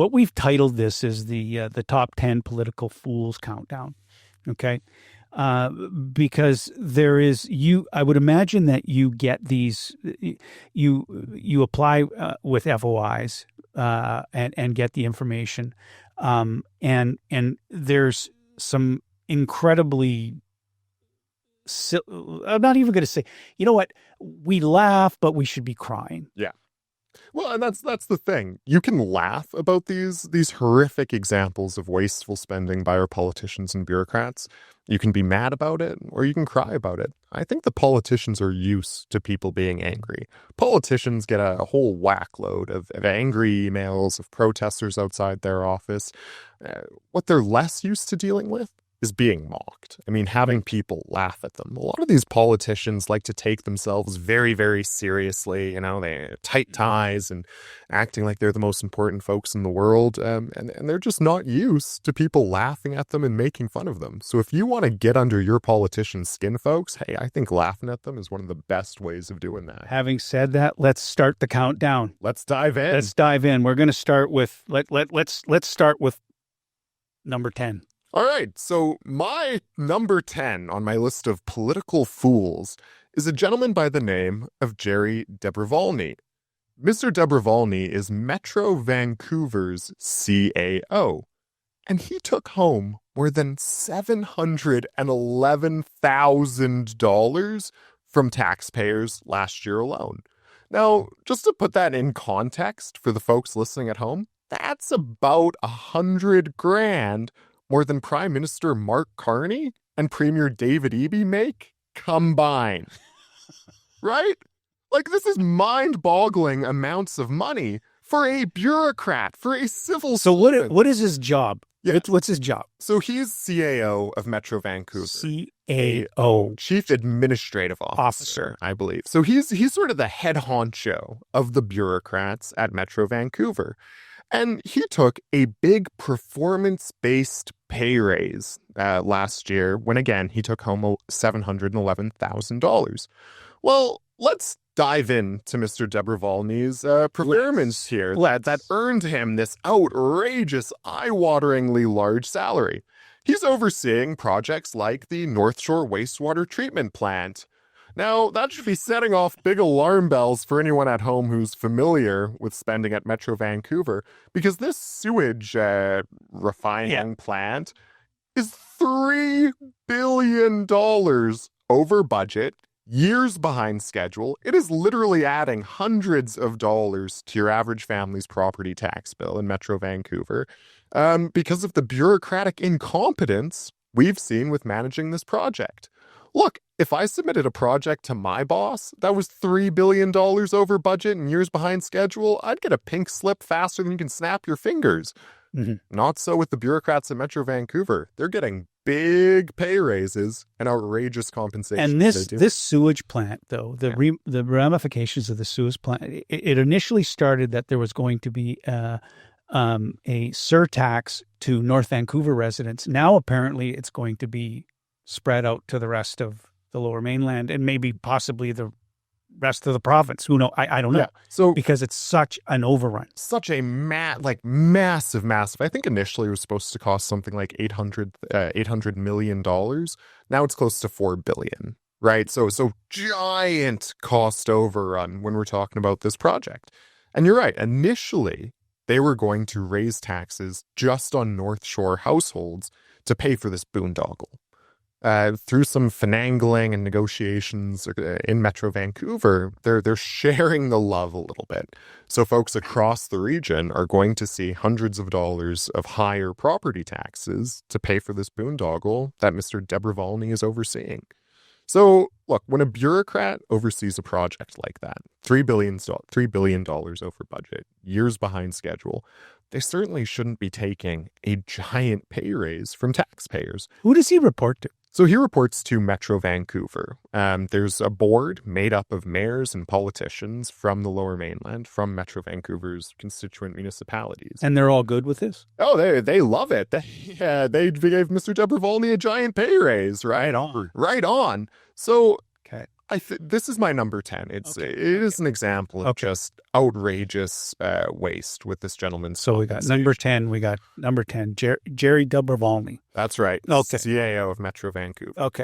what we've titled this is the top 10 political fools countdown. Okay. Because there is I would imagine that you get these, you apply with FOIs and get the information. And there's some incredibly, I'm not even going to say, you know what, we laugh, but we should be crying. Yeah. Well, and that's the thing. You can laugh about these horrific examples of wasteful spending by our politicians and bureaucrats. You can be mad about it, or you can cry about it. I think the politicians are used to people being angry. Politicians get a whole whackload of angry emails, of protesters outside their office. What they're less used to dealing with is being mocked. I mean, having people laugh at them. A lot of these politicians like to take themselves very, very seriously. You know, they tight ties and acting like they're the most important folks in the world. And they're just not used to people laughing at them and making fun of them. So if you want to get under your politician's skin, folks, hey, I think laughing at them is one of the best ways of doing that. Having said that, let's start the countdown. Let's dive in. We're going to start with, let's start with number 10. All right, so my number 10 on my list of political fools is a gentleman by the name of Jerry Dobrovolny. Mr. Dobrovolny is Metro Vancouver's CAO, and he took home more than $711,000 from taxpayers last year alone. Now, just to put that in context for the folks listening at home, that's about $100,000 more than Prime Minister Mark Carney and Premier David Eby make combined. Right? Like, this is mind-boggling amounts of money for a bureaucrat, for a civil servant. So what is his job? Yeah. What's his job? So he's CAO of Metro Vancouver. CAO. Chief Administrative Officer, I believe. So he's sort of the head honcho of the bureaucrats at Metro Vancouver. And he took a big performance-based pay raise last year when, again, he took home $711,000. Well, let's dive into Mr. Dobrovolny's performance here that earned him this outrageous, eye-wateringly large salary. He's overseeing projects like the North Shore Wastewater Treatment Plant. Now, that should be setting off big alarm bells for anyone at home who's familiar with spending at Metro Vancouver, because this sewage refining plant is $3 billion over budget, years behind schedule. It is literally adding hundreds of dollars to your average family's property tax bill in Metro Vancouver because of the bureaucratic incompetence we've seen with managing this project. Look, if I submitted a project to my boss that was $3 billion over budget and years behind schedule, I'd get a pink slip faster than you can snap your fingers. Mm-hmm. Not so with the bureaucrats at Metro Vancouver. They're getting big pay raises and outrageous compensation. And this sewage plant, though, the ramifications of the sewage plant, it initially started that there was going to be a surtax to North Vancouver residents. Now, apparently, it's going to be spread out to the rest of the Lower Mainland and maybe possibly the rest of the province. Who knows? I don't know. Yeah. So because it's such an overrun, such a massive. I think initially it was supposed to cost something like $800 million. Now it's close to $4 billion. Right. So giant cost overrun when we're talking about this project. And you're right. Initially, they were going to raise taxes just on North Shore households to pay for this boondoggle. Through some finagling and negotiations in Metro Vancouver, they're sharing the love a little bit. So folks across the region are going to see hundreds of dollars of higher property taxes to pay for this boondoggle that Mr. Dobrovolny is overseeing. So, look, when a bureaucrat oversees a project like that, $3 billion over budget, years behind schedule, they certainly shouldn't be taking a giant pay raise from taxpayers. Who does he report to? So he reports to Metro Vancouver. There's a board made up of mayors and politicians from the Lower Mainland, from Metro Vancouver's constituent municipalities. And they're all good with this? Oh, they love it. They gave Mr. Dobrovolny a giant pay raise, right? Right on. Right on. So This is my number 10. It is an example of just outrageous waste with this gentleman. So we got number 10. Jerry Dobrovolny. That's right. Okay. CAO of Metro Vancouver. Okay.